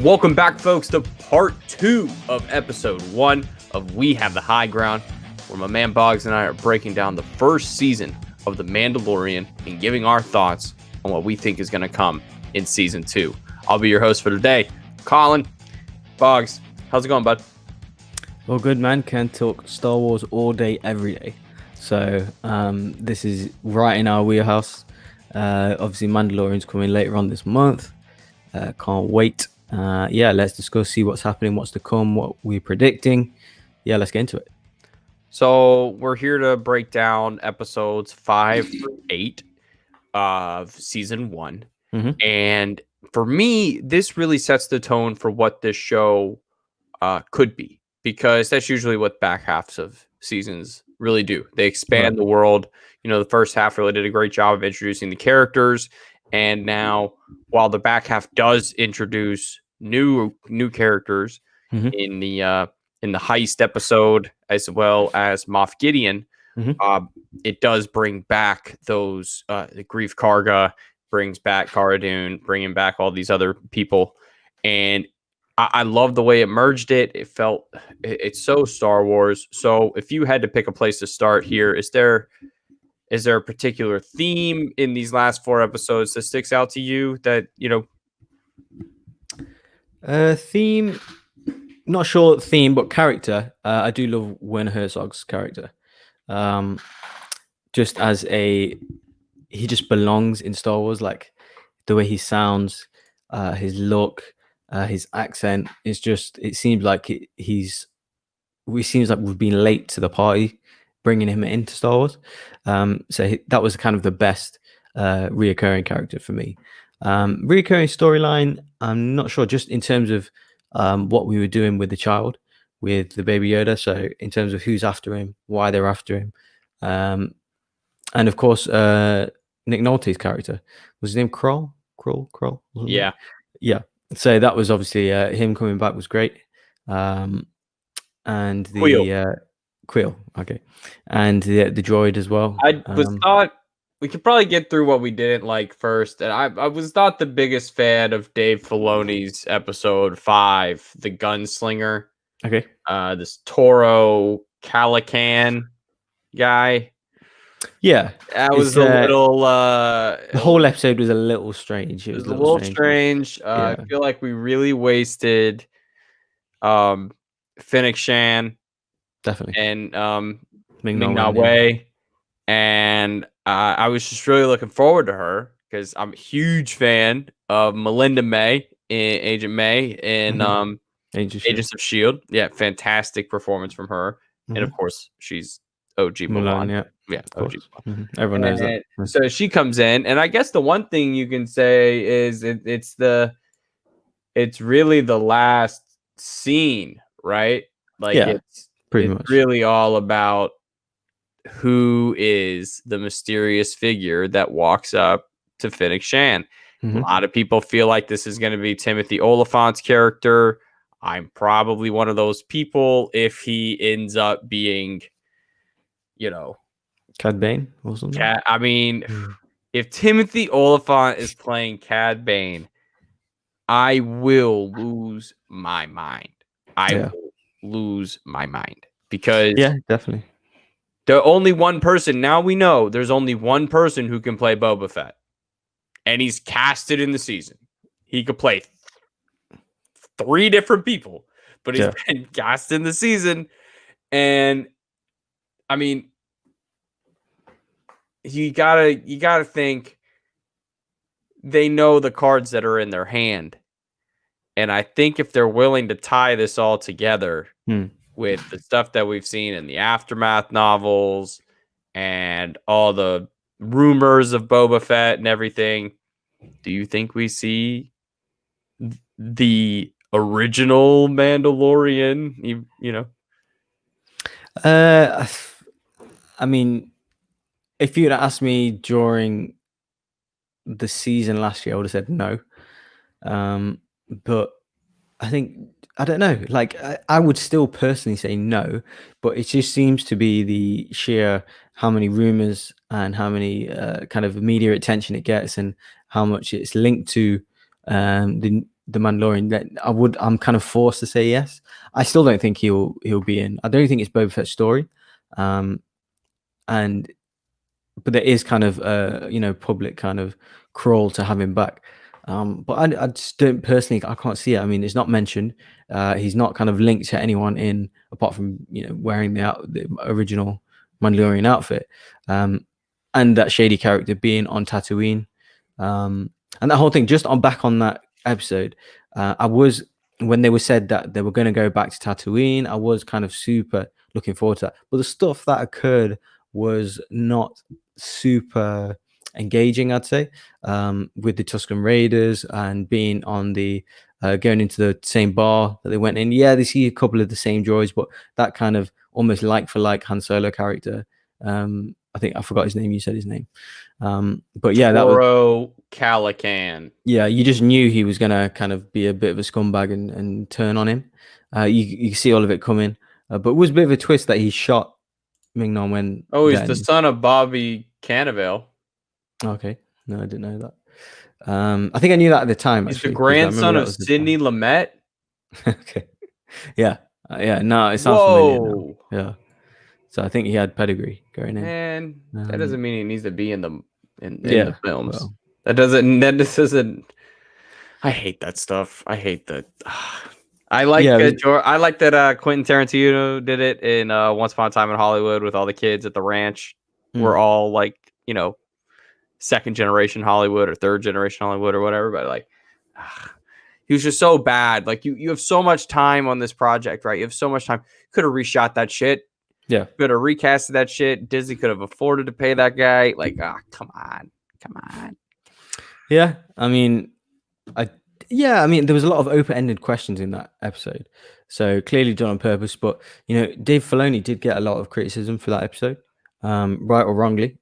Welcome back, folks, to part 2 of episode 1 of We Have the High Ground, where my man Bogz and I are breaking down the first season of The Mandalorian and giving our thoughts on what we think is going to come in season 2. I'll be your host for today, Colin. Bogz, how's it going, bud? Well, good, man. Can talk Star Wars all day, every day. So this is right in our wheelhouse. Obviously, Mandalorian's coming later on this month. Can't wait. Let's discuss, see what's happening, what's to come, what we're predicting. Yeah, let's get into it. So we're here to break down episodes 5 through 8 of season 1. Mm-hmm. And for me, this really sets the tone for what this show could be, because that's usually what back halves of seasons really do. They expand the world. You know, the first half really did a great job of introducing the characters. And now, while the back half does introduce new characters in the heist episode, as well as Moff Gideon, it does bring back those the Grief Karga, brings back Cara Dune, bringing back all these other people, and I love the way it merged it. It felt it's so Star Wars. So, if you had to pick a place to start here, is there a particular theme in these last 4 episodes that sticks out to you that, you know? Theme, not sure theme, but character. I do love Werner Herzog's character. Just as he just belongs in Star Wars, like the way he sounds, his look, his accent. It's just, it seems like we've been late to the party bringing him into Star Wars. That was kind of the best reoccurring character for me. Reoccurring storyline, I'm not sure, just in terms of what we were doing with the child, with the baby Yoda. So in terms of who's after him, why they're after him. And of course, Nick Nolte's character. Was his name Kroll? Yeah. Yeah. So that was obviously him coming back was great. And the Quill, okay, and the droid as well. I was thought we could probably get through what we didn't like first, and I was not the biggest fan of Dave Filoni's episode 5, the Gunslinger. Okay, this Toro Calican guy. Yeah, that was a little. The whole episode was a little strange. It was a little strange. I feel like we really wasted Fennec Shan. Definitely. And Ming-Na Wen. And I was just really looking forward to her because I'm a huge fan of Melinda May, Agent May, in Agents of S.H.I.E.L.D. Yeah, fantastic performance from her. And of course, she's OG Mulan. Yeah, OG Mulan. Everyone knows that. So she comes in, and I guess the one thing you can say is it's really the last scene, right? Like it's really all about who is the mysterious figure that walks up to Fennec Shan. A lot of people feel like this is going to be Timothy Oliphant's character. I'm probably one of those people if he ends up being, you know, Cad Bane or something. I mean, if Timothy Olyphant is playing Cad Bane, I will lose my mind. Will lose my mind, because definitely the only one person, now we know there's only one person who can play Boba Fett, and he's casted in the season. He could play 3 different people, but he's been cast in the season. And I mean, you gotta think they know the cards that are in their hand. And I think if they're willing to tie this all together with the stuff that we've seen in the Aftermath novels and all the rumors of Boba Fett and everything, do you think we see the original Mandalorian, you know? I mean, if you'd asked me during the season last year, I would have said no. But I don't know. Like, I would still personally say no, but it just seems to be the sheer how many rumors and how many kind of media attention it gets and how much it's linked to the the Mandalorian, that I'm kind of forced to say yes. I still don't think he'll be in. I don't think it's Boba Fett's story, and but there is kind of public kind of crawl to have him back. But I just don't personally. I can't see it. I mean, it's not mentioned. He's not kind of linked to anyone in apart from wearing the original Mandalorian outfit, and that shady character being on Tatooine, and that whole thing. Just on back on that episode, I was when they were said that they were going to go back to Tatooine. I was kind of super looking forward to that. But the stuff that occurred was not super engaging, I'd say, with the Tusken Raiders and being on the going into the same bar that they went in. Yeah, they see a couple of the same droids, but that kind of almost like for like Han Solo character. I think I forgot his name. You said his name, but yeah, that was Calican. Yeah, you just knew he was gonna kind of be a bit of a scumbag and turn on him. You see all of it coming, but it was a bit of a twist that he shot Mignon when. Oh, he's the son of Bobby Cannavale. Okay, no, I didn't know that. I think I knew that at the time. He's actually, the grandson of Sidney Lumet. Okay, yeah. No, it sounds familiar now. Yeah, so I think he had pedigree going in. And that doesn't mean he needs to be in the films. Well, that doesn't. I hate that stuff. I hate that. I like I like that Quentin Tarantino did it in Once Upon a Time in Hollywood with all the kids at the ranch. We're all like, second generation Hollywood or third generation Hollywood or whatever, but like he was just so bad. Like you have so much time on this project, right? You have so much time. Could have reshot that shit. Yeah. Could have recasted that shit. Disney could have afforded to pay that guy. Like, come on. Yeah. I mean, there was a lot of open-ended questions in that episode. So clearly done on purpose, but Dave Filoni did get a lot of criticism for that episode, right or wrongly,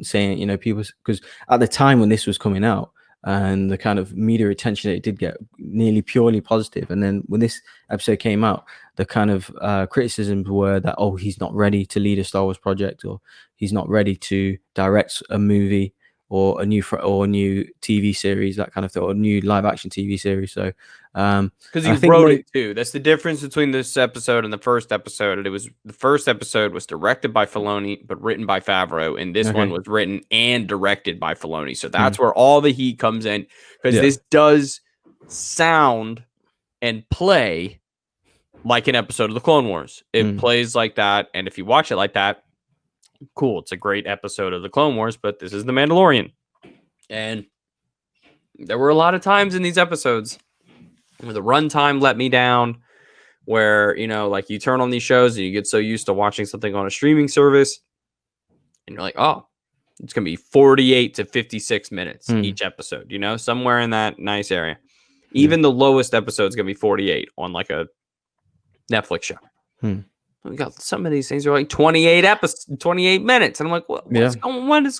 saying, people, because at the time when this was coming out and the kind of media attention that it did get, nearly purely positive. And then when this episode came out, the kind of criticisms were that, oh, he's not ready to lead a Star Wars project, or he's not ready to direct a movie or a new TV series, that kind of thing, or a new live action TV series. So, because he wrote it too. That's the difference between this episode and the first episode. The first episode was directed by Filoni, but written by Favreau, and this one was written and directed by Filoni. So that's where all the heat comes in, because this does sound and play like an episode of the Clone Wars. It plays like that, and if you watch it like that, cool, it's a great episode of the Clone Wars, but this is the Mandalorian. And there were a lot of times in these episodes where the runtime let me down, where like you turn on these shows and you get so used to watching something on a streaming service and you're like, oh, it's gonna be 48 to 56 minutes each episode, somewhere in that nice area. Even the lowest episode is gonna be 48 on like a Netflix show. We got some of these things are like 28 minutes. And I'm like, what's going on?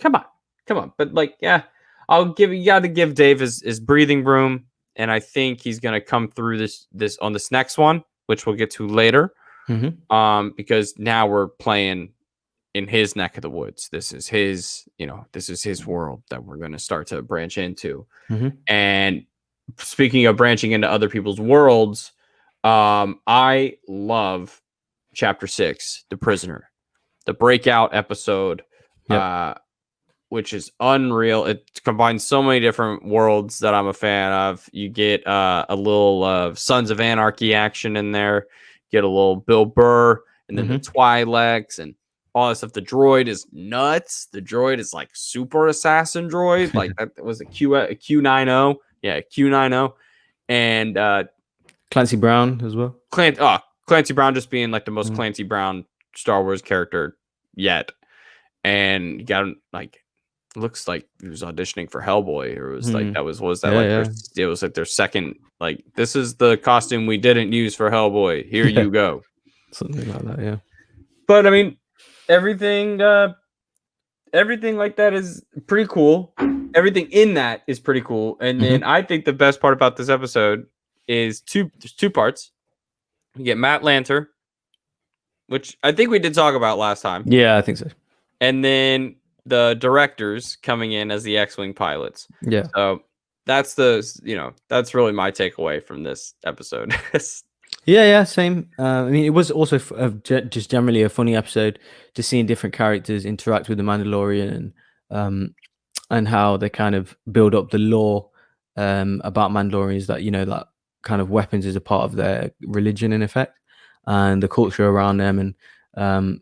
Come on. But like, yeah, you got to give Dave his breathing room. And I think he's going to come through this on this next one, which we'll get to later. Because now we're playing in his neck of the woods. This is his world that we're going to start to branch into. And speaking of branching into other people's worlds, I love Chapter 6, The Prisoner, the breakout episode, which is unreal. It combines so many different worlds that I'm a fan of. You get a little Sons of Anarchy action in there, get a little Bill Burr, and then the Twi'leks and all that stuff. The droid is nuts. The droid is like super assassin droid. Like that was a Q90. Yeah, Q90. And Clancy Brown as well. Clancy Brown just being like the most Clancy Brown Star Wars character yet, and got like looks like he was auditioning for Hellboy, or it was like it was like their second, like, this is the costume we didn't use for Hellboy. Here you go, something like that. Yeah, but I mean, everything like that is pretty cool. Everything in that is pretty cool, and then I think the best part about this episode is there's two parts. You get Matt Lanter, which I think we did talk about last time. Yeah, I think so. And then the directors coming in as the X-Wing pilots. Yeah. So that's that's really my takeaway from this episode. Yeah, same. I mean, it was also just generally a funny episode, just seeing different characters interact with the Mandalorian and how they kind of build up the lore about Mandalorians, that that kind of weapons is a part of their religion in effect, and the culture around them, and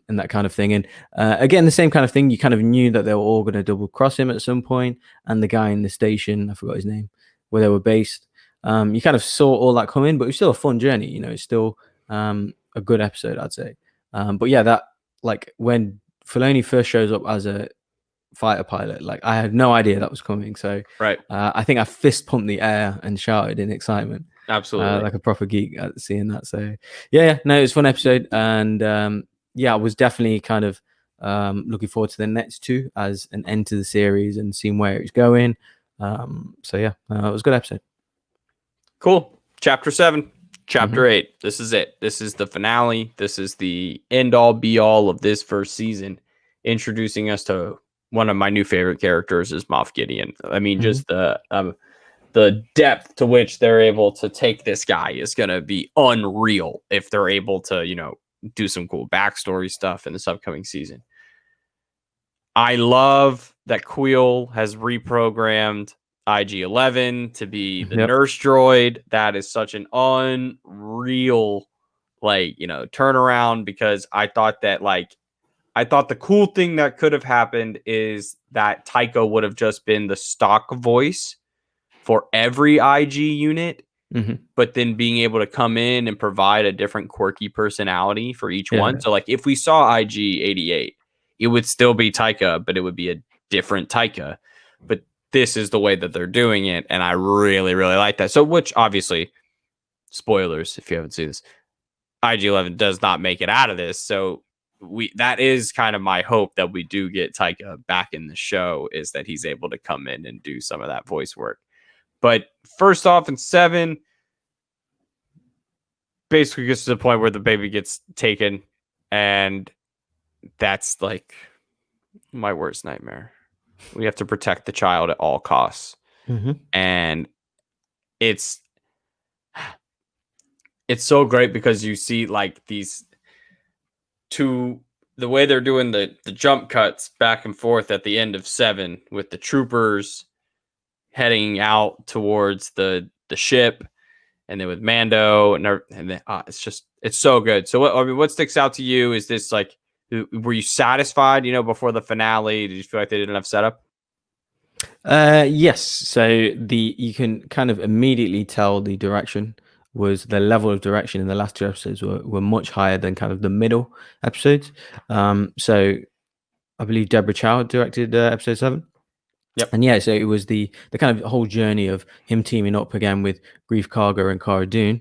that kind of thing. And again, the same kind of thing. You kind of knew that they were all going to double cross him at some point, and the guy in the station, I forgot his name, where they were based. You kind of saw all that coming, but it was still a fun journey. It's still a good episode, I'd say. But yeah, that, like, when Filoni first shows up as a fighter pilot, like, I had no idea that was coming. So Right. I think I fist pumped the air and shouted in excitement, Absolutely. like a proper geek at seeing that. So yeah, no, it was a fun episode, and yeah, I was definitely kind of looking forward to the next two as an end to the series and seeing where it's going. So yeah, it was a good episode. Cool. Chapter 7, Chapter 8. This is it. This is the finale. This is the end all be all of this first season, introducing us to one of my new favorite characters is Moff Gideon. I mean, just the depth to which they're able to take this guy is going to be unreal if they're able to, do some cool backstory stuff in this upcoming season. I love that Quill has reprogrammed IG-11 to be the nurse droid. That is such an unreal, turnaround, because I thought the cool thing that could have happened is that Tycho would have just been the stock voice for every IG unit, but then being able to come in and provide a different quirky personality for each one. So, like, if we saw IG-88, it would still be Tycho, but it would be a different Tycho. But this is the way that they're doing it, and I really, really like that. So, which obviously, spoilers if you haven't seen this, IG-11 does not make it out of this. So that is kind of my hope that we do get Tycho back in the show, is that he's able to come in and do some of that voice work. But first off, in 7, basically gets to the point where the baby gets taken, and that's like my worst nightmare. We have to protect the child at all costs. And it's so great because you see, like, these two, the way they're doing the jump cuts back and forth at the end of 7 with the troopers heading out towards the ship, and then with Mando, and then, it's so good. So what sticks out to you? Is this, like, were you satisfied, before the finale? Did you feel like they did enough setup? Yes. So you can kind of immediately tell the level of direction in the last 2 episodes were much higher than kind of the middle episodes. So I believe Deborah Chow directed episode 7. Yep. And yeah, so it was the kind of whole journey of him teaming up again with Grief Karga and Cara Dune,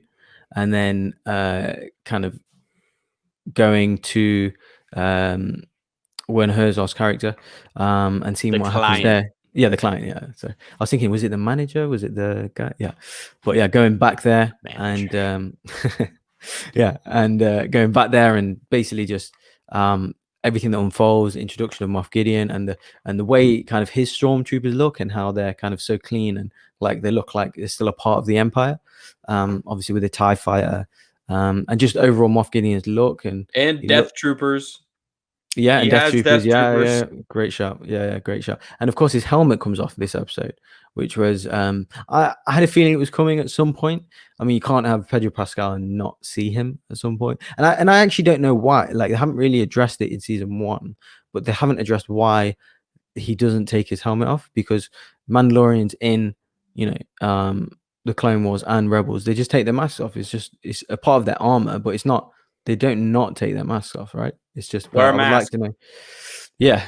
and then kind of going to Werner Herzog's character and seeing what happens there. Yeah, the client. Yeah. So I was thinking, was it the manager? Was it the guy? Yeah. But yeah, going back there and yeah, and going back there and basically just everything that unfolds, introduction of Moff Gideon, and the way kind of his stormtroopers look, and how they're kind of so clean, and like they look like they're still a part of the Empire. Obviously with a TIE fighter, and just overall Moff Gideon's look and Death Troopers. Yeah, and Death Troopers. Yeah, great shot. Yeah, great shot. And of course, his helmet comes off this episode, which was I had a feeling it was coming at some point. I mean, you can't have Pedro Pascal and not see him at some point. And I actually don't know why. Like, they haven't really addressed it in season 1, but they haven't addressed why he doesn't take his helmet off, because Mandalorians in the Clone Wars and Rebels, they just take their masks off. It's a part of their armor, but it's not. They don't not take their masks off, right? It's just, wear a I would mask. like to know. Yeah.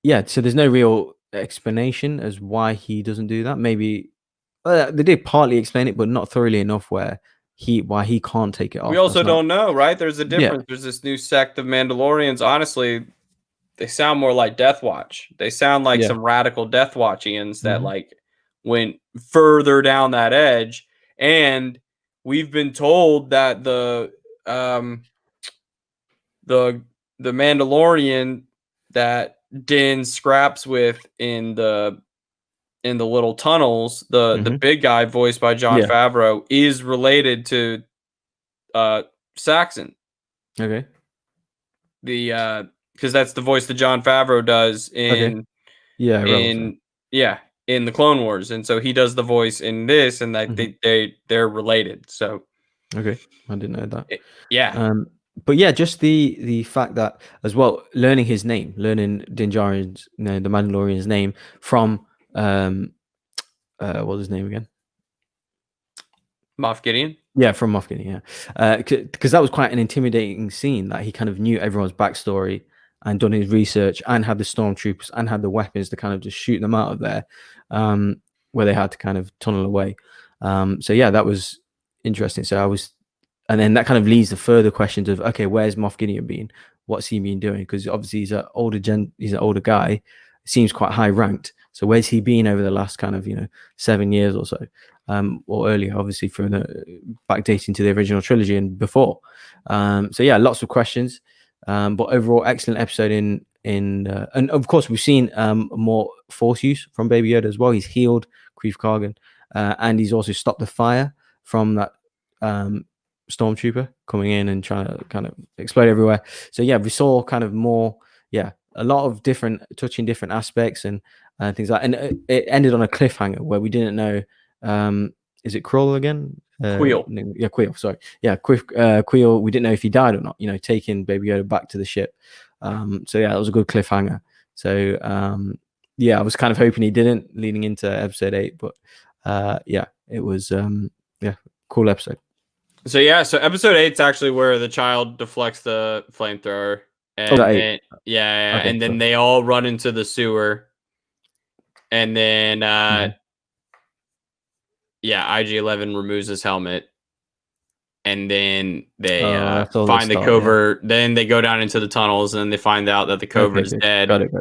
Yeah, so there's no real explanation as why he doesn't do that. Maybe they did partly explain it, but not thoroughly enough why he can't take it off. We also don't know, right? There's a difference. There's this new sect of Mandalorians. Honestly, they sound more like Death Watch. They sound like some radical Death Watchians that like went further down that edge. And we've been told that the Mandalorian that Din scraps with in the in the little tunnels, the big guy voiced by Jon Yeah. Favreau is related to Saxon. Okay. Because that's the voice that Jon Favreau does Okay. Yeah, relevant. in the Clone Wars, and so he does the voice in this, and that Mhm. they're related. So Okay, I didn't know that. yeah, But yeah, just the fact that as well, learning his name, learning Din Djarin's, the Mandalorian's name from what was his name again? Moff Gideon. Yeah, from Moff Gideon, yeah. Because that was quite an intimidating scene that he kind of knew everyone's backstory and done his research and had the stormtroopers and had the weapons to kind of just shoot them out of there, where they had to kind of tunnel away. So yeah, that was interesting. And then that kind of leads to further questions of, okay, where's Moff Gideon been? What's he been doing? Because obviously he's an older guy, seems quite high ranked. So where's he been over the last kind of 7 years or so? Or earlier, obviously, from the backdating to the original trilogy and before. So yeah, lots of questions, but overall, excellent episode. And of course, we've seen more Force use from Baby Yoda as well. He's healed Greef Kargan, and he's also stopped the fire from that stormtrooper coming in and trying to kind of explode everywhere. So yeah, we saw kind of more, a lot of different touching different aspects and things like. And it ended on a cliffhanger where we didn't know. Is it Krill again? Queel. Yeah, Queel. Sorry. Yeah, Queel. We didn't know if he died or not. Taking Baby Yoda back to the ship. So yeah, that was a good cliffhanger. So yeah, I was kind of hoping he didn't, leading into episode 8. But yeah, it was cool episode. So yeah, so episode 8 is actually where the child deflects the flamethrower, and then, Okay, and then they all run into the sewer, and then IG-11 removes his helmet, and then they find the covert. Yeah. Then they go down into the tunnels, and then they find out that the covert is dead. Got it.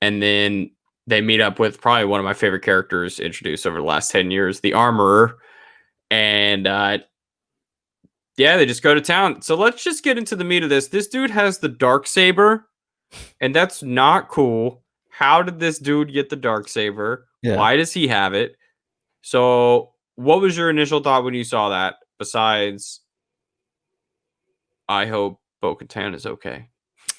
And then they meet up with probably one of my favorite characters introduced over the last 10 years, the Armorer, and they just go to town. So let's just get into the meat of this. This dude has the Darksaber, and that's not cool. How did this dude get the Darksaber? Yeah. Why does he have it? So what was your initial thought when you saw that? Besides, I hope Bo-Katan is okay.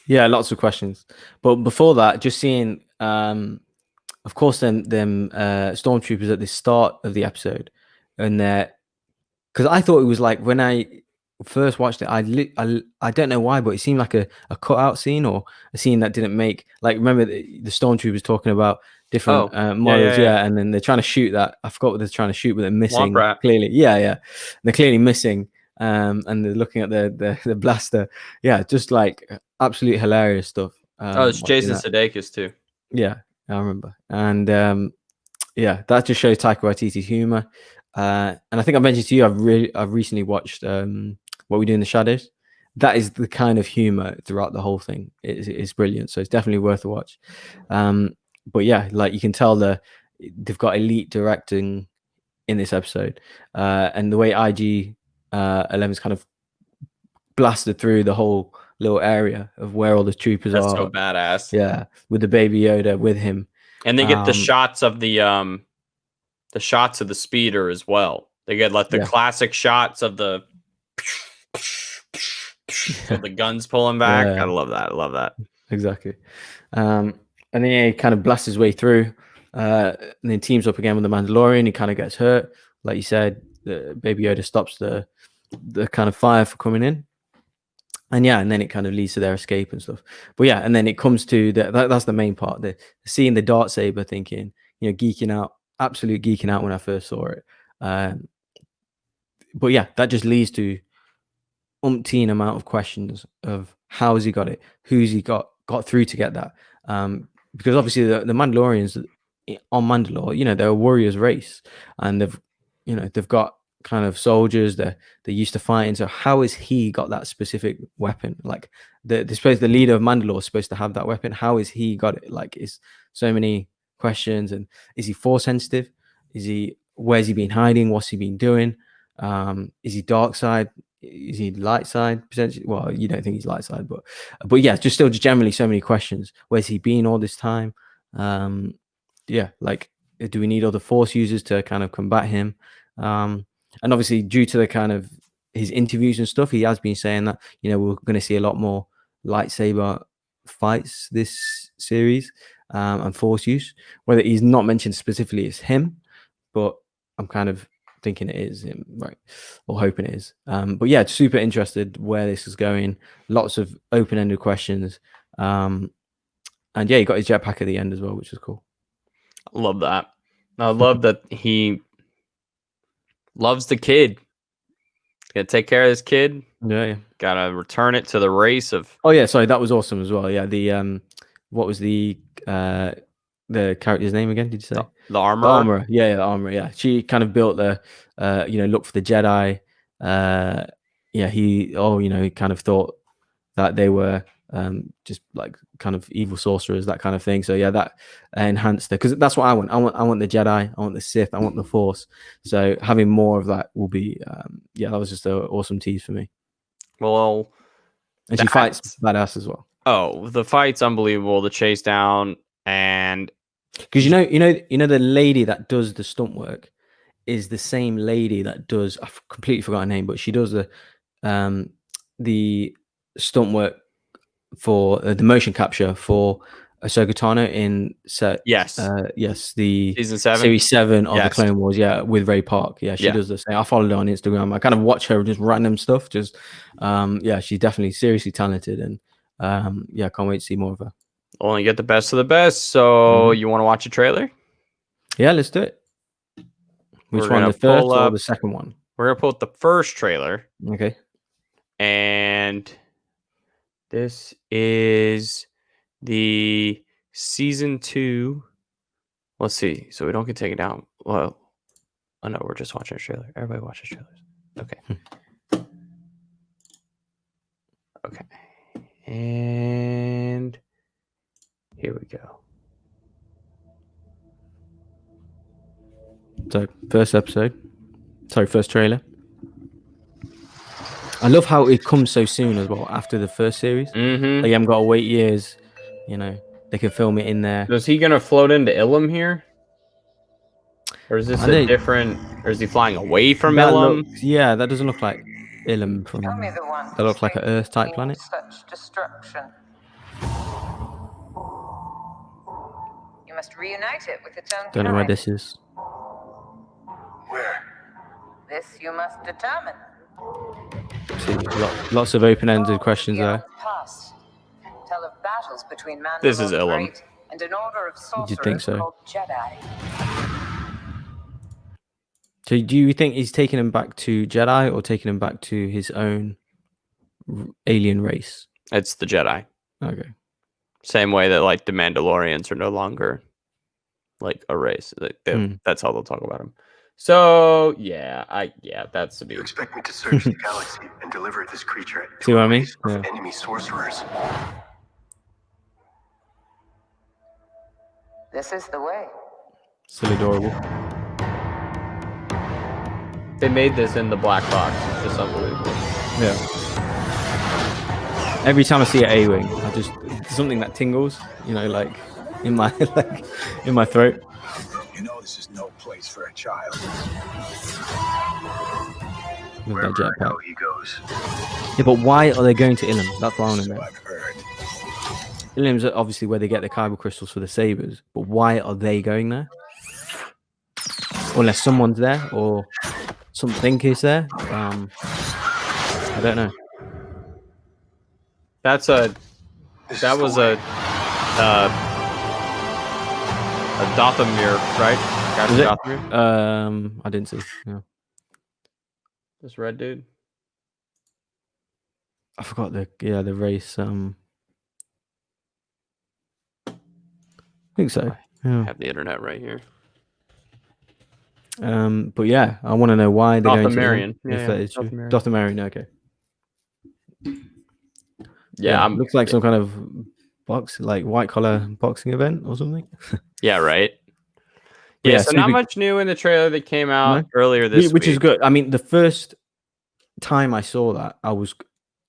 Yeah, lots of questions. But before that, just seeing, of course, them stormtroopers at the start of the episode, and because I thought it was like when I first watched it, I don't know why, but it seemed like a cutout scene or a scene that didn't make, like, remember the stormtroopers talking about different models, and then they're trying to shoot that. I forgot what they're trying to shoot, but they're missing clearly. They're clearly missing, and they're looking at the blaster. Yeah, just like absolute hilarious stuff. It's Jason Sudeikis too. Yeah, I remember, and that just shows Taika Waititi's humor. And I think I mentioned to you, I've recently watched What We Do in the Shadows. That is the kind of humor throughout the whole thing. It's brilliant. So it's definitely worth a watch. But yeah, like you can tell they've got elite directing in this episode. And the way IG-11's kind of blasted through the whole little area of where all the troopers are. That's so badass. Yeah, with the Baby Yoda with him. And they get the shots of the speeder as well. They get like the classic shots of the of the guns pulling back. I love that. Exactly. And then he kind of blasts his way through, and then teams up again with the Mandalorian. He kind of gets hurt, like you said. The Baby Yoda stops the kind of fire for coming in, and then it kind of leads to their escape and stuff. But and then it comes to that's the main part. The seeing the Darksaber, thinking, geeking out. Absolute geeking out when I first saw it. But that just leads to umpteen amount of questions of how has he got it, who's he got through to get that, because obviously the Mandalorians on Mandalore, they're a warriors race, and they've got kind of soldiers, they're used to fighting. So how has he got that specific weapon? Like the leader of Mandalore is supposed to have that weapon. How has he got it? Like, it's so many questions. And is he force sensitive? Where's he been hiding? What's he been doing? Is he dark side? Is he light side potentially? Well, you don't think he's light side, but just generally so many questions. Where's he been all this time? Like do we need other Force users to kind of combat him? And obviously, due to the kind of his interviews and stuff, he has been saying that we're going to see a lot more lightsaber fights this series and Force use. Whether he's not mentioned specifically, it's him, but I'm kind of thinking it is him, right? Or hoping it is. But yeah, super interested where this is going. Lots of open-ended questions. And yeah, he got his jetpack at the end as well, which is cool. I love that. I love that he loves the kid. Gotta take care of this kid. Yeah. Gotta return it to the race of. Oh yeah, sorry, that was awesome as well. Yeah, the what was the character's name again? Did you say the armor? The armor. Yeah, the armor. Yeah, she kind of built the look for the Jedi. Yeah, he kind of thought that they were just like kind of evil sorcerers, that kind of thing. So yeah, that enhanced it, because that's what I want. I want the Jedi, I want the Sith, I want the Force. So having more of that will be that was just an awesome tease for me. Well, and she fights badass as well. Oh, the fight's unbelievable. The chase down, and because the lady that does the stunt work is the same lady that does, I've completely forgotten her name, but she does the stunt work for the motion capture for Ahsoka Tano in the season 7, series 7 of the Clone Wars, with Ray Park. Yeah, she does the same. I followed her on Instagram. I kind of watch her just random stuff. Just she's definitely seriously talented, and can't wait to see more of her. Only get the best of the best. So you want to watch a trailer? Yeah, let's do it. Which one, the first or the second one? We're gonna pull up the first trailer. Okay. And this is the season 2. Let's see. So we don't get taken down. Well, oh no, we're just watching a trailer. Everybody watches trailers. Okay. Okay. And here we go. So first trailer. I love how it comes so soon as well after the first series. Mm-hmm. Like, you haven't got to wait years. They can film it in there. Is he gonna float into Ilum here, or is this different? Or is he flying away from Ilum? That doesn't look like Ilum from. That looks like an Earth type planet. Such destruction. You must reunite it with its own. Don't know where this is. Where? This you must determine. See, lots of open-ended questions there. Tell of battles between Mandalorian this is Ilum. And an order of sorcerers. You'd think so. Called Jedi. So do you think he's taking him back to Jedi or taking him back to his own alien race? It's the Jedi. Okay. Same way that like the Mandalorians are no longer like a race. That's how they'll talk about them. So that's the. You expect me to search the galaxy and deliver this creature? See what I mean? Enemy sorcerers. This is the way. Still adorable. They made this in the black box. It's just unbelievable. Yeah. Every time I see an A-wing, I just something that tingles, like in my in my throat. This is no place for a child. With that jetpack. He goes. Yeah, but why are they going to Ilum? That's what I want to know. Ilum's obviously where they get the kyber crystals for the sabers, but why are they going there? Unless someone's there or something is there. I don't know. That was a Dothamir, right? Dothamir? I didn't see. No. This red dude. I forgot the race. I think so. Yeah. I have the internet right here. But yeah, I want to know why they're going to Dothamarian. If that is true. Dothamarian, okay. Yeah, looks like some kind of white collar boxing event or something. Yeah, right. Yeah, so not much new in the trailer that came out earlier this week. Which is good. I mean, the first time I saw that, I was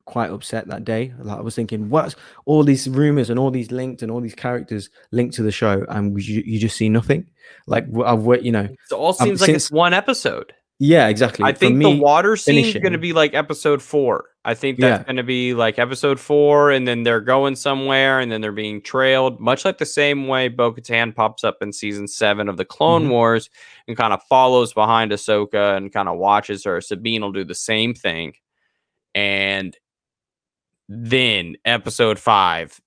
quite upset that day. Like I was thinking, what's all these rumors and all these linked and all these characters linked to the show, and you just see nothing. Like you know, It all seems like it's one episode. Yeah, exactly. I think the water scene is going to be like episode 4. I think that's going to be like episode 4, and then they're going somewhere, and then they're being trailed, much like the same way Bo-Katan pops up in season 7 of the Clone Wars and kind of follows behind Ahsoka and kind of watches her. Sabine will do the same thing, and then episode 5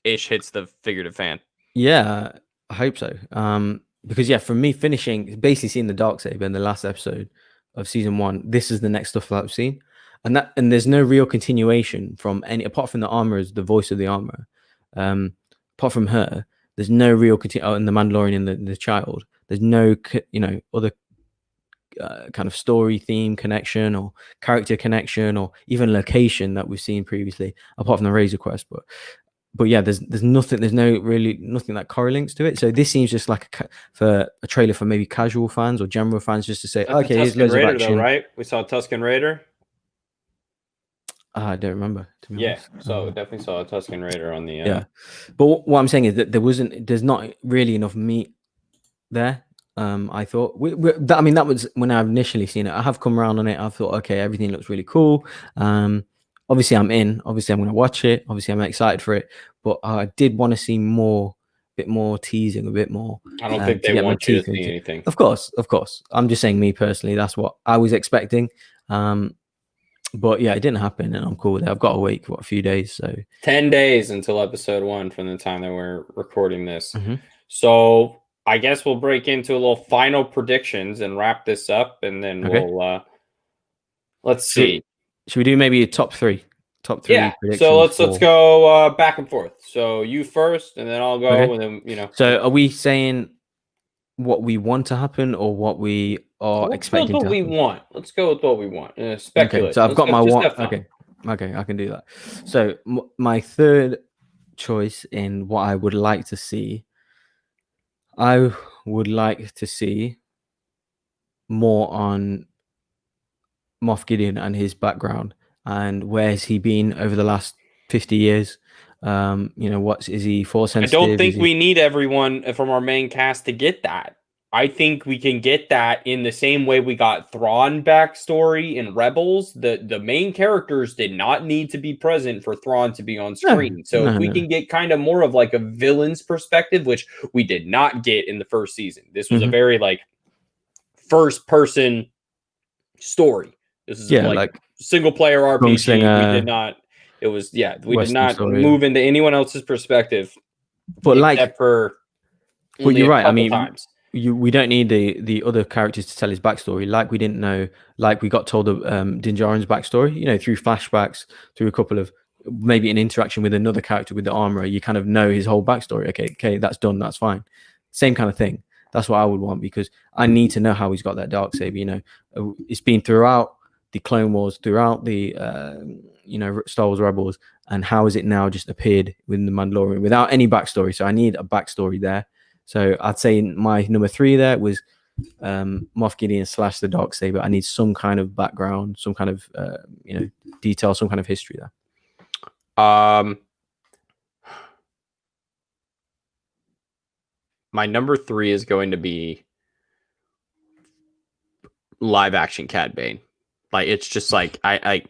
ish hits the figurative fan. Yeah, I hope so. Because for me, finishing basically seeing the Darksaber in the last episode of season 1, this is the next stuff that I've seen, and there's no real continuation from any apart from the armor, the voice of the armor. Apart from her, there's no real and the Mandalorian and the child. There's no other kind of story theme connection or character connection or even location that we've seen previously, apart from the Razor Quest, but yeah, there's nothing. There's nothing that correlates to it. So this seems just like a trailer for maybe casual fans or general fans, just to say, okay, here's loads of action. Though, right? We saw Tusken Raider. I don't remember. So definitely saw a Tusken Raider on the. Yeah, but what I'm saying is that there's not really enough meat there. I thought that was when I initially seen it. I have come around on it. I thought, okay, everything looks really cool. Obviously, I'm in. Obviously, I'm going to watch it. Obviously, I'm excited for it. But I did want to see a bit more teasing, a bit more. I don't think they want you to see anything. Of course. I'm just saying, me personally, that's what I was expecting. But yeah, it didn't happen, and I'm cool with it. I've got to wait a few days. So 10 days until episode 1 from the time that we're recording this. So I guess we'll break into a little final predictions and wrap this up, and then we'll let's see. Should we do maybe a top three? Yeah. So let's go back and forth. So you first, and then I'll go, and then So are we saying what we want to happen or what we are expecting to happen? Let's go with what we want. Speculate. Okay, so I've got my one. Okay, I can do that. So my third choice in what I would like to see, I would like to see more on Moff Gideon and his background and where has he been over the last 50 years. Is he force sensitive? I don't think we need everyone from our main cast to get that. I think we can get that in the same way we got Thrawn backstory in Rebels. The main characters did not need to be present for Thrawn to be on screen. If we can get kind of more of like a villain's perspective, which we did not get in the first season. This was a very like first person story. This is like single player RPG. Gunslinger, we did not. It was we did not move into anyone else's perspective. But you're right. I mean, we don't need the other characters to tell his backstory. Like we didn't know. Like we got told of Din Djarin's backstory. Through flashbacks, through a couple of maybe an interaction with another character with the armor. You kind of know his whole backstory. Okay, that's done. That's fine. Same kind of thing. That's what I would want because I need to know how he's got that Darksaber. It's been throughout the Clone Wars, throughout the Star Wars Rebels, and how is it now just appeared within the Mandalorian without any backstory? So I need a backstory there. So I'd say my number 3 there was Moff Gideon / the Darksaber. I need some kind of background, some kind of detail, some kind of history there. My number 3 is going to be live action Cad Bane. Like it's just like I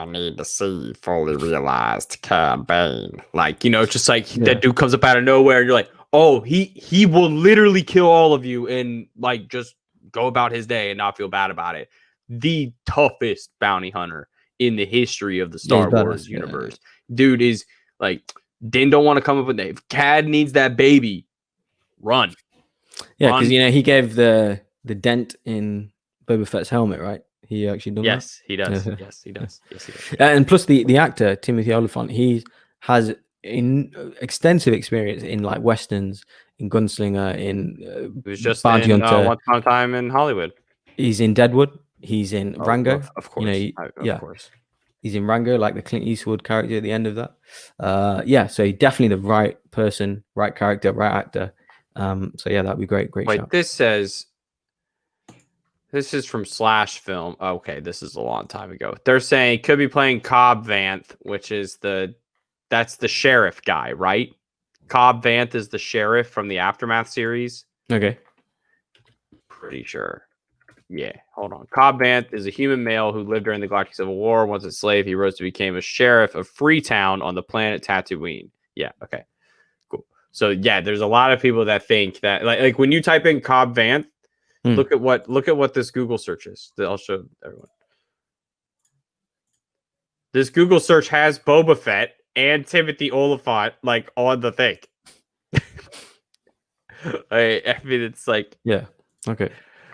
need to see fully realized Cad Bane. Like, just like that dude comes up out of nowhere and you're like, oh, he will literally kill all of you and like just go about his day and not feel bad about it. The toughest bounty hunter in the history of the Star Wars universe. Dude is like, Din don't want to come up with that. If Cad needs that baby, run. Yeah, because he gave the dent in Boba Fett's helmet, right? He actually done that? He does. Yes, he does. And plus the actor, Timothy Olyphant, he has extensive experience in like westerns, in Gunslinger, in he was just Bounty Hunter. Once Upon a Time in Hollywood. He's in Deadwood. He's in Rango. Of course. Of course. He's in Rango, like the Clint Eastwood character at the end of that. So he definitely the right person, right character, right actor. So yeah, that'd be great. Great. Wait, shot. This says This is from Slash Film. Okay, this is a long time ago. They're saying could be playing Cobb Vanth, which is that's the sheriff guy, right? Cobb Vanth is the sheriff from the Aftermath series. Okay. Pretty sure. Yeah, hold on. Cobb Vanth is a human male who lived during the Galactic Civil War. Once a slave, he rose to become a sheriff of Freetown on the planet Tatooine. Yeah, okay. Cool. So yeah, there's a lot of people that think that like when you type in Cobb Vanth, look at what this Google search is. I'll show everyone. This Google search has Boba Fett and Timothy Oliphant like on the thing. I mean, it's like Yeah. Okay.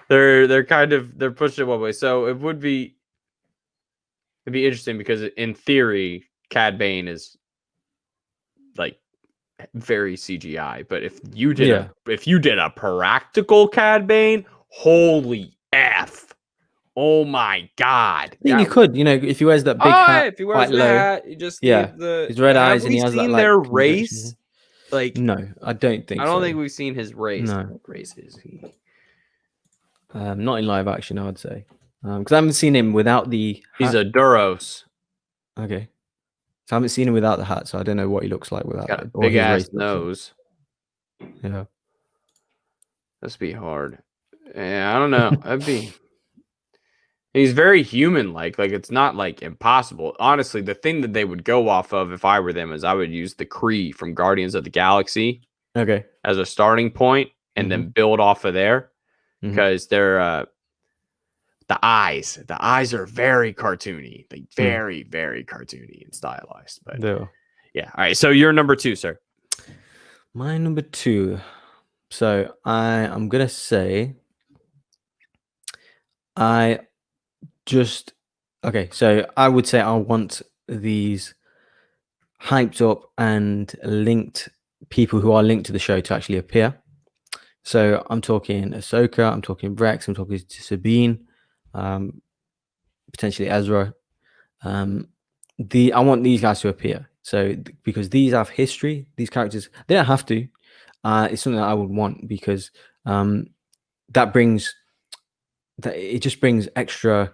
they're pushing it one way. So it'd be interesting because in theory, Cad Bane is like very CGI. But if you did a practical Cad Bane, holy F. Oh my God! I think you could, if he wears that big hat, if he wears the hat, you just need his red eyes, and he has that. Like, their race? Like, no, I don't think. I don't think we've seen his race. No. What race is he? Not in live action, I would say, because I haven't seen him without the. He's a Duros. Okay, so I haven't seen him without the hat, so I don't know what he looks like without. Got a big ass nose. Yeah, that'd be hard. Yeah, I don't know. That'd be. He's very human-like. Like it's not like impossible. Honestly, the thing that they would go off of if I were them is I would use the Kree from Guardians of the Galaxy. Okay. As a starting point, and then build off of there, because they're the eyes. The eyes are very cartoony, like very, very cartoony and stylized. But yeah. All right. So you're number 2, sir. My number 2. So I'm gonna say so I would say I want these hyped up and linked people who are linked to the show to actually appear. So I'm talking Ahsoka, I'm talking Rex, I'm talking Sabine, potentially Ezra. I want these guys to appear. So because these have history, these characters, they don't have to. It's something that I would want because it just brings extra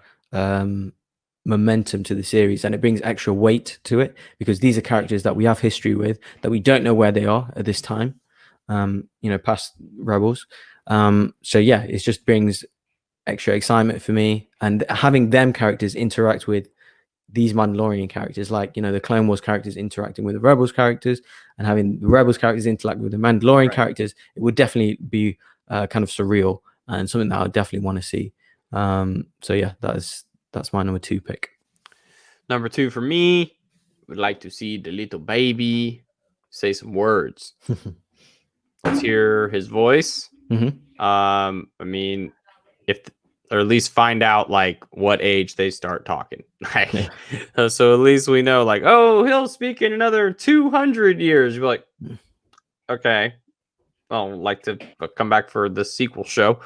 momentum to the series, and it brings extra weight to it because these are characters that we have history with that we don't know where they are at this time, past Rebels. So yeah, it just brings extra excitement for me, and having them characters interact with these Mandalorian characters, like the Clone Wars characters interacting with the Rebels characters, and having the Rebels characters interact with the Mandalorian characters, it would definitely be kind of surreal and something that I would definitely want to see. So yeah, that's my number 2 pick. Number 2 for me, would like to see the little baby say some words. Let's hear his voice. I mean, or at least find out like what age they start talking. So at least we know like, oh, he'll speak in another 200 years. You're like, okay, I'll like to come back for the sequel show.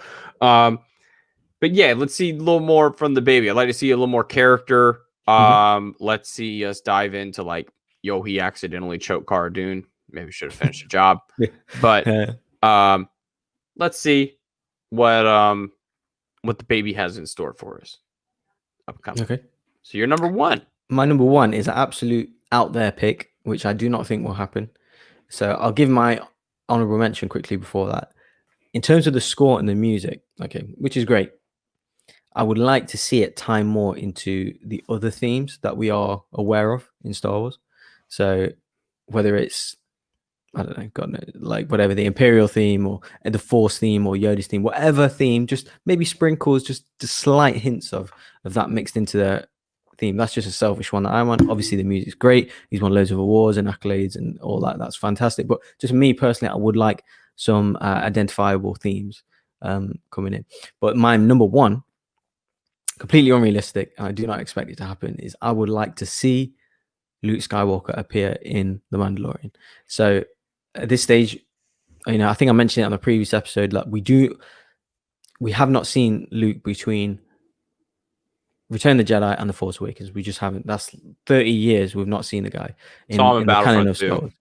But yeah, let's see a little more from the baby. I'd like to see a little more character. Let's see us dive into like, he accidentally choked Cara Dune. Maybe should have finished the job. But let's see what the baby has in store for us upcoming. Okay. So you're number 1. My number 1 is an absolute out there pick, which I do not think will happen. So I'll give my honorable mention quickly before that. In terms of the score and the music, which is great. I would like to see it tie more into the other themes that we are aware of in Star Wars. So whether it's, I don't know, God knows, like whatever the Imperial theme or the Force theme or Yoda's theme, whatever theme, just maybe sprinkles just slight hints of that mixed into the theme. That's just a selfish one that I want. Obviously, the music's great. He's won loads of awards and accolades and all that. That's fantastic. But just me personally, I would like some identifiable themes coming in. But my number 1, completely unrealistic, I do not expect it to happen, is I would like to see Luke Skywalker appear in The Mandalorian. So at this stage, I think I mentioned it on the previous episode, like we have not seen Luke between Return of the Jedi and The Force Awakens. We just haven't. That's 30 years we've not seen the guy in the canon of Star Wars.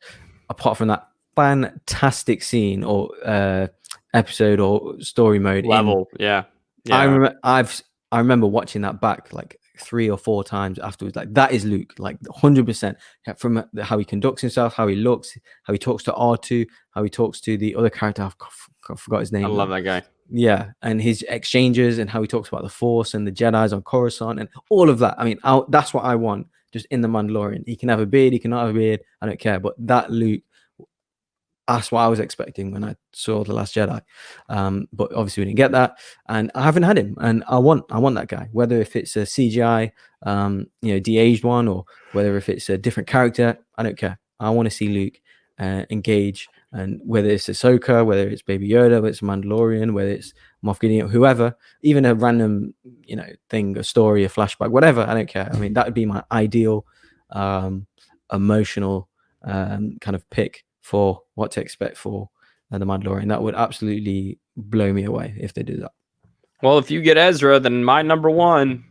Apart from that fantastic scene or episode or story mode level, Yeah. I remember watching that back like 3 or 4 times afterwards. Like that is Luke, like 100%. From how he conducts himself, how he looks, how he talks to R2, how he talks to the other character. I forgot his name. I love that guy. Yeah, and his exchanges and how he talks about the Force and the Jedi's on Coruscant and all of that. I mean, that's what I want just in the Mandalorian. He can have a beard, he cannot have a beard. I don't care. But that Luke, that's what I was expecting when I saw The Last Jedi. But obviously we didn't get that, and I haven't had him. And I want that guy, whether if it's a CGI, de-aged one, or whether if it's a different character. I don't care. I want to see Luke engage. And whether it's Ahsoka, whether it's Baby Yoda, whether it's Mandalorian, whether it's Moff Gideon, whoever, even a random, thing, a story, a flashback, whatever, I don't care. I mean, that would be my ideal emotional kind of pick for what to expect for the Mandalorian. That would absolutely blow me away if they did that. Well, if you get Ezra, then my number one,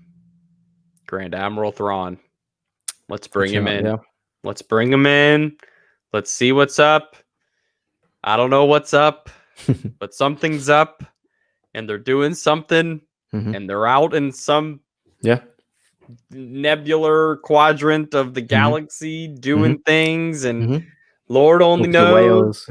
Grand Admiral Thrawn. Let's bring him in. Yeah. Let's bring him in. Let's see what's up. I don't know what's up, but something's up, and they're doing something, and they're out in some nebular quadrant of the galaxy doing things, and Lord only knows.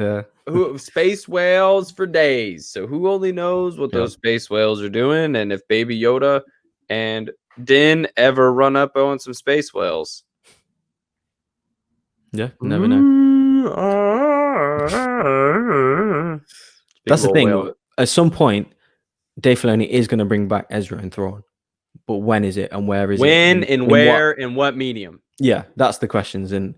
Who space whales for days. So who only knows what those space whales are doing, and if Baby Yoda and Din ever run up on some space whales. Yeah, never know. That's the thing. Whale. At some point, Dave Filoni is going to bring back Ezra and Thrawn, but when is it and where is it? When and where and what medium? Yeah, that's the questions. And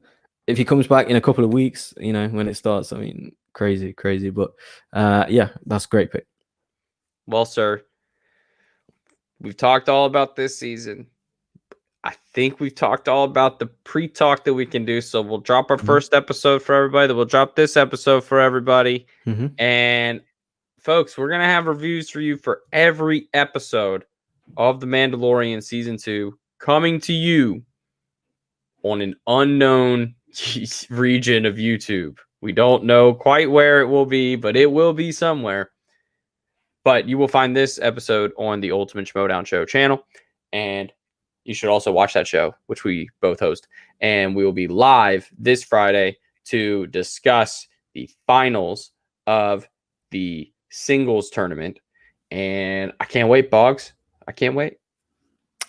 if he comes back in a couple of weeks, when it starts, I mean, crazy. But yeah, that's a great pick. Well, sir, we've talked all about this season. I think we've talked all about the pre-talk that we can do. So we'll drop our first episode for everybody. Then we'll drop this episode for everybody. And folks, we're going to have reviews for you for every episode of The Mandalorian Season 2 coming to you on an unknown region of YouTube. We don't know quite where it will be, but it will be somewhere. But you will find this episode on the Ultimate Schmodown Show channel. And you should also watch that show, which we both host. And we will be live this Friday to discuss the finals of the singles tournament. And I can't wait, Boggs. I can't wait.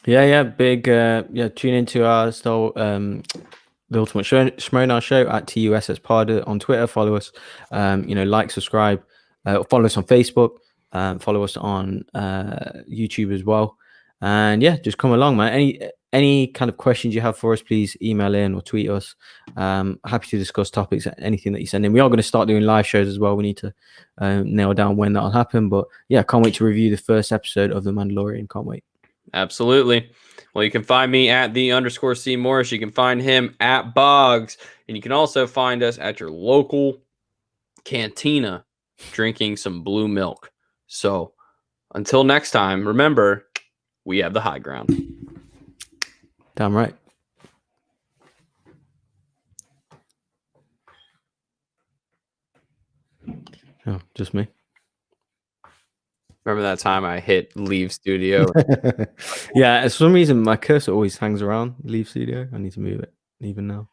Yeah. Big, tune into our the Ultimate Schmodown Show at TUSSPod on Twitter. Follow us, like, subscribe, follow us on Facebook, follow us on YouTube as well. And yeah, just come along, man. Any kind of questions you have for us, please email in or tweet us. Happy to discuss topics, anything that you send in. We are going to start doing live shows as well. We need to nail down when that'll happen. But yeah, can't wait to review the first episode of The Mandalorian. Can't wait. Absolutely. Well, you can find me at @_C Morris. You can find him at Boggs. And you can also find us at your local cantina drinking some blue milk. So until next time, remember, we have the high ground. Damn right. Oh, just me. Remember that time I hit leave studio? Yeah, for some reason my cursor always hangs around leave studio. I need to move it even now.